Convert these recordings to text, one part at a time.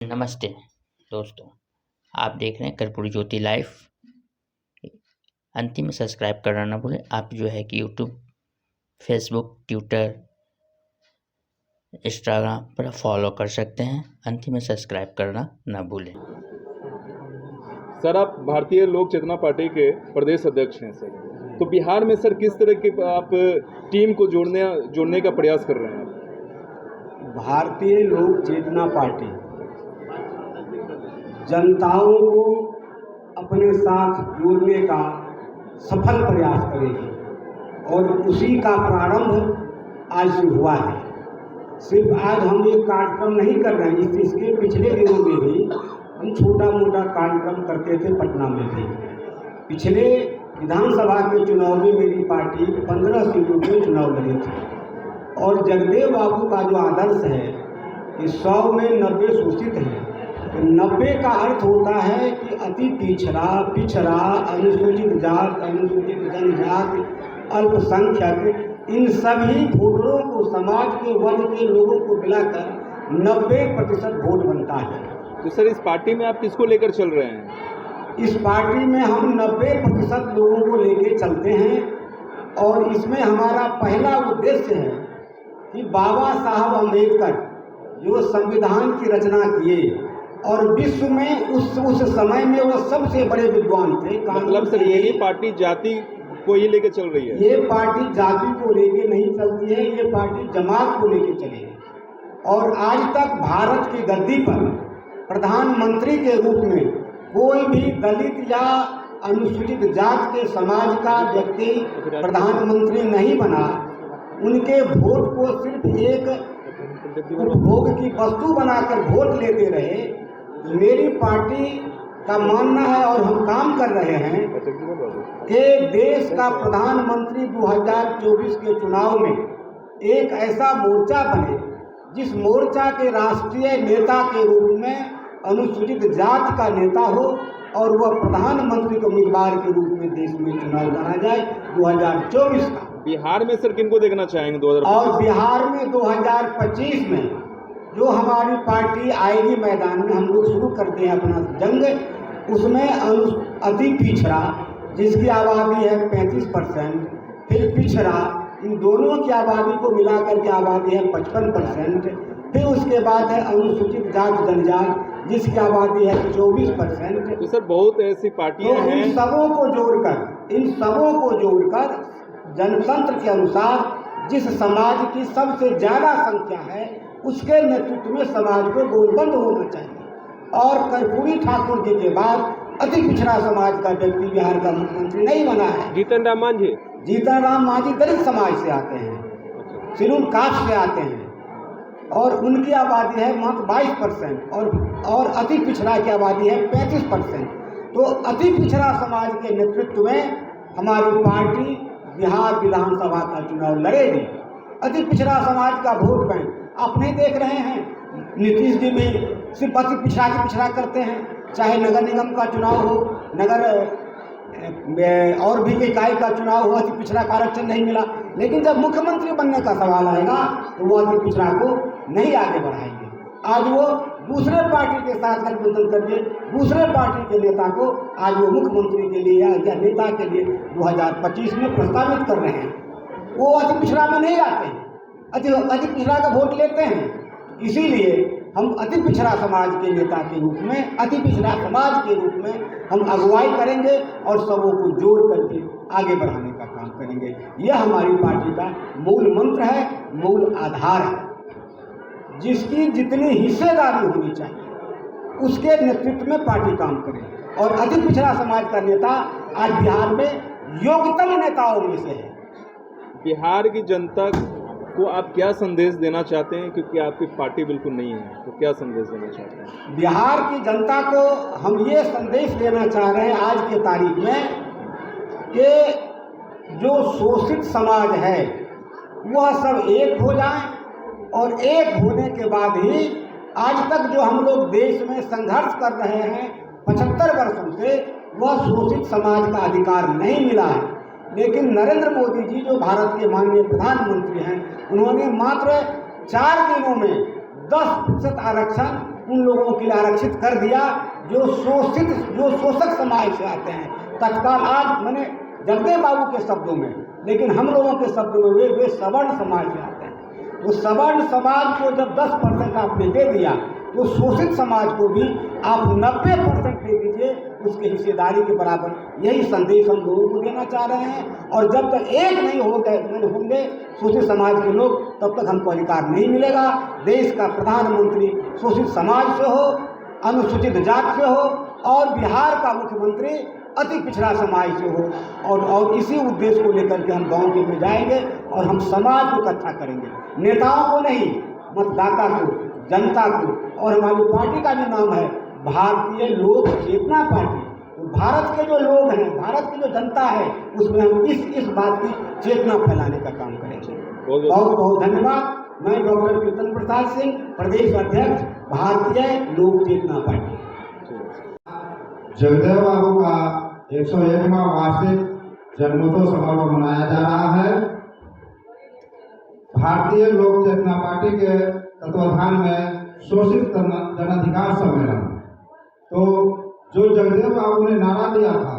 नमस्ते दोस्तों, आप देख रहे हैं कर्पूरी ज्योति लाइव। अंतिम में सब्सक्राइब करना ना भूलें। आप जो है कि यूट्यूब, फेसबुक, ट्विटर, इंस्टाग्राम पर फॉलो कर सकते हैं। अंतिम में सब्सक्राइब करना ना भूलें। सर, आप भारतीय लोक चेतना पार्टी के प्रदेश अध्यक्ष हैं सर। तो बिहार में सर किस तरह की आप टीम को जोड़ने का प्रयास कर रहे हैं? भारतीय लोक चेतना पार्टी जनताओं को अपने साथ जोड़ने का सफल प्रयास करेगी और उसी का प्रारंभ आज से हुआ है। सिर्फ आज हम एक कार्यक्रम नहीं कर रहे हैं, इसके पिछले दिनों में भी हम छोटा मोटा कार्यक्रम करते थे पटना में भी। पिछले विधानसभा के चुनाव में मेरी पार्टी 15 सीटों पे चुनाव लड़ी थी और जगदेव बाबू का जो आदर्श है कि 100 में 90 शोषित हैं, तो 90 का अर्थ होता है कि अति पिछड़ा, अनुसूचित जात, अनुसूचित जनजाति, अल्पसंख्यक, इन सभी वोटरों को, समाज के वर्ग के लोगों को मिलाकर 90% वोट बनता है। तो सर, इस पार्टी में आप किसको लेकर चल रहे हैं? इस पार्टी में हम 90% लोगों को लेकर चलते हैं और इसमें हमारा पहला उद्देश्य है कि बाबा साहब अम्बेडकर जो संविधान की रचना किए और विश्व में उस समय में वो सबसे बड़े विद्वान थे। मतलब सर, यही पार्टी जाति को ही लेके चल रही है? ये पार्टी जाति को लेके नहीं चलती है, ये पार्टी जमात को लेके चली है। और आज तक भारत की गद्दी पर प्रधानमंत्री के रूप में कोई भी दलित या अनुसूचित जात के समाज का व्यक्ति प्रधानमंत्री नहीं बना। उनके वोट को सिर्फ एक उपभोग की वस्तु बनाकर वोट लेते रहे। मेरी पार्टी का मानना है और हम काम कर रहे हैं कि देश का प्रधानमंत्री 2024 के चुनाव में एक ऐसा मोर्चा बने जिस मोर्चा के राष्ट्रीय नेता के रूप में अनुसूचित जात का नेता हो और वह प्रधानमंत्री के उम्मीदवार के रूप में देश में चुनाव लड़ा जाए 2024 का। बिहार में सर किनको देखना चाहेंगे 2025? और बिहार में 2025 में जो हमारी पार्टी आएगी मैदान में, हम लोग शुरू करते हैं अपना जंग। उसमें अति पिछड़ा जिसकी आबादी है 35%, फिर पिछड़ा, इन दोनों की आबादी को मिलाकर के आबादी है 55%, फिर उसके बाद है अनुसूचित जात जनजात जिसकी आबादी है 24%। तो सर, बहुत ऐसी पार्टियां हैं। इन सबों को जोड़कर जनतंत्र के अनुसार जिस समाज की सबसे ज़्यादा संख्या है उसके नेतृत्व में समाज को गोलबंद होना चाहिए। और कर्पूरी ठाकुर जी के बाद अति पिछड़ा समाज का व्यक्ति बिहार का मुख्यमंत्री नहीं बना है। जीतन राम मांझी दलित समाज से आते हैं, शेड्यूल कास्ट से आते हैं और उनकी आबादी है मात्र 22% और अति पिछड़ा की आबादी है 35%। तो अति पिछड़ा समाज के नेतृत्व में हमारी पार्टी बिहार विधानसभा का चुनाव लड़ेगी। अति पिछड़ा समाज का वोट बैंक आप नहीं देख रहे हैं। नीतीश जी भी सिर्फ अति पिछड़ा करते हैं, चाहे नगर निगम का चुनाव हो, नगर और भी इकाई का चुनाव हो, अति पिछड़ा का आरक्षण नहीं मिला। लेकिन जब मुख्यमंत्री बनने का सवाल आएगा तो वो अति पिछड़ा को नहीं आगे बढ़ाएंगे। आज वो दूसरे पार्टी के साथ गठबंधन करके दूसरे पार्टी के नेता को आज वो मुख्यमंत्री के लिए या नेता के लिए 2025 में प्रस्तावित कर रहे हैं। वो अति पिछड़ा में नहीं आते हैं, अति पिछड़ा का वोट लेते हैं। इसीलिए हम अति पिछड़ा समाज के नेता के रूप में, अति पिछड़ा समाज के रूप में हम अगुवाई करेंगे और सबों को जोड़ करके आगे बढ़ाने का काम करेंगे। यह हमारी पार्टी का मूल मंत्र है, मूल आधार है। जिसकी जितनी हिस्सेदारी होनी चाहिए उसके नेतृत्व में पार्टी काम करे। और अति पिछड़ा समाज का नेता आज बिहार में योग्यतम नेताओं में से है। बिहार की जनता को आप क्या संदेश देना चाहते हैं, क्योंकि आपकी पार्टी बिल्कुल नहीं है, तो क्या संदेश देना चाहते हैं? बिहार की जनता को हम ये संदेश देना चाह रहे हैं आज के तारीख में कि जो शोषित समाज है वह सब एक हो जाए और एक होने के बाद ही आज तक जो हम लोग देश में संघर्ष कर रहे हैं 75 वर्षों से, वह शोषित समाज का अधिकार नहीं मिला है। लेकिन नरेंद्र मोदी जी जो भारत के माननीय प्रधानमंत्री हैं, उन्होंने मात्र 4 दिनों में 10% आरक्षण उन लोगों के लिए आरक्षित कर दिया जो शोषक समाज से आते हैं। तत्काल आज मैंने जगदेव बाबू के शब्दों में, लेकिन हम लोगों के शब्दों में वे सवर्ण समाज से आते हैं। तो सवर्ण समाज को जब 10% आपने दे दिया तो शोषित समाज को भी आप 90% दे दीजिए उसके हिस्सेदारी के बराबर। यही संदेश हम लोगों को देना चाह रहे हैं। और जब तक एक नहीं होंगे शोषित समाज के लोग, तब तक हमको अधिकार नहीं मिलेगा। देश का प्रधानमंत्री शोषित समाज से हो, अनुसूचित जाति से हो, और बिहार का मुख्यमंत्री अति पिछड़ा समाज से हो। और इसी उद्देश्य को लेकर के हम गाँव में जाएंगे और हम समाज को इकट्ठा करेंगे, नेताओं को नहीं, मतदाता को, जनता को। और हमारी पार्टी का भी नाम है भारतीय लोक चेतना पार्टी। तो भारत के जो लोग हैं, भारत की जो जनता है, उसमें हम इस बात की चेतना फैलाने का काम करेंगे। बहुत बहुत धन्यवाद। मैं डॉक्टर कीर्तन प्रसाद सिंह, प्रदेश अध्यक्ष, भारतीय लोक चेतना पार्टी। जगदेव बाबू का 101वां वार्षिक जन्मोत्सव समारोह मनाया जा रहा है। भारतीय लोक चेतना पार्टी के तत्वाधान में शोषित जन अधिकार सम्मेलन। तो जो जगदेव बाबू ने नारा दिया था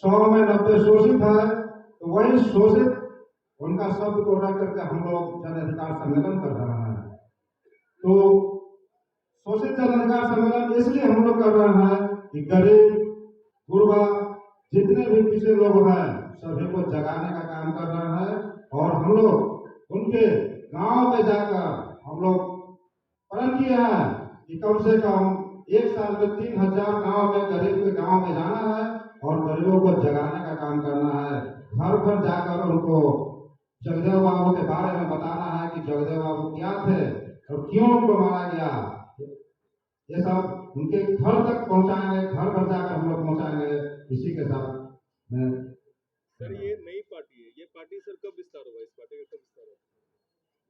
100 में 90 शोषित है, तो वही शोषित उनका शब्द को रख करके हम लोग जन अधिकार सम्मेलन कर रहे हैं। तो शोषित जन अधिकार सम्मेलन इसलिए हम लोग कर रहे हैं कि गरीब, गुरबा, जितने भी पिछड़े लोग हैं, सभी को जगाने का काम कर रहे हैं। और हम लोग उनके गांव में जाकर हम लोग प्रण किए हैं कि कम से कम एक साल में 3000 गांव में, गरीब के गांव में जाना है और गरीबों को जगाने का काम करना है। घर घर जाकर उनको जगदेव बाबू के बारे में बताना है कि जगदेव बाबू क्या थे और क्यों उनको मारा गया। ये सब उनके घर तक पहुंचाएंगे, घर घर जाकर हम लोग पहुंचाएंगे। इसी के साथ सर ये नई पार्टी है, ये पार्टी सर कब विस्तार हुआ, इस पार्टी का कब विस्तार हुआ?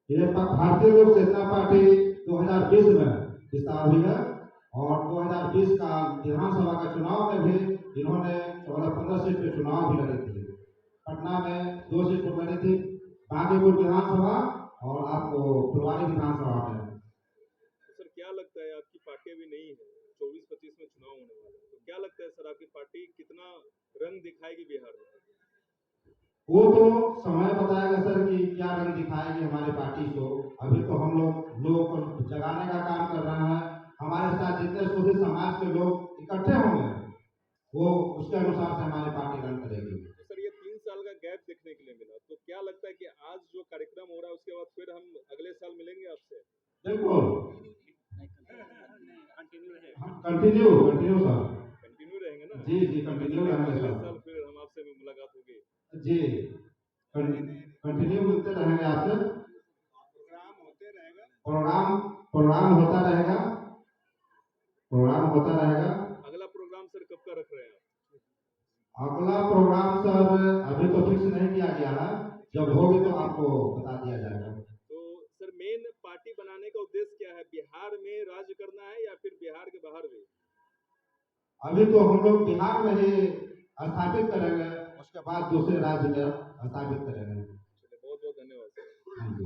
ये भारतीय लोक चेतना पार्टी 2020 में विस्तार हुई है। और 2020 का विधानसभा का चुनाव में भी इन्होंने 14-15 सीट पे चुनाव भी लड़ी थी। पटना में 2 सीट पर लड़ी थी, बांकीपुर विधानसभा और आपको फुलवारी विधानसभा में। सर क्या लगता है, आपकी पार्टी अभी नहीं है, 24-25 में चुनाव होने वाला है, तो क्या लगता है सर आपकी पार्टी कितना रंग दिखाएगी बिहार में? वो तो समय बताएगा सर कि क्या रंग दिखाएगी हमारी पार्टी को। अभी तो हम लोगों को जगाने का काम कर रहे हैं। हमारे साथ जितने शोषित समाज के लोग इकट्ठे होंगे, वो उसके अनुसार से हमारी पार्टी रन करेगी। तो सर ये 3 साल का गैप देखने के लिए मिला, तो क्या लगता है कि आज जो कार्यक्रम हो रहा है उसके बाद फिर हम अगले साल मिलेंगे आपसे? बिल्कुल, कंटिन्यू सर, कंटिन्यू रहेंगे ना? जी कंटिन्यू रहेंगे अगले सर। साल फिर हम आपसे भी मुलाकात होगी जी, कंटिन्यू मिलते रहेंगे आपसे। प्रोग्राम होता रहेगा। अगला प्रोग्राम सर कब का रख रहे हैं आप? अगला प्रोग्राम सर अभी तो फिक्स नहीं किया गया है, जब होगी तो आपको बता दिया जाएगा। तो सर मेन पार्टी बनाने का उद्देश्य क्या है, बिहार में राज करना है या फिर बिहार के बाहर भी? अभी तो हम लोग बिहार में ही स्थापित करेंगे, उसके बाद दूसरे राज्य में स्थापित करेंगे। बहुत बहुत धन्यवाद सर। हाँ जी।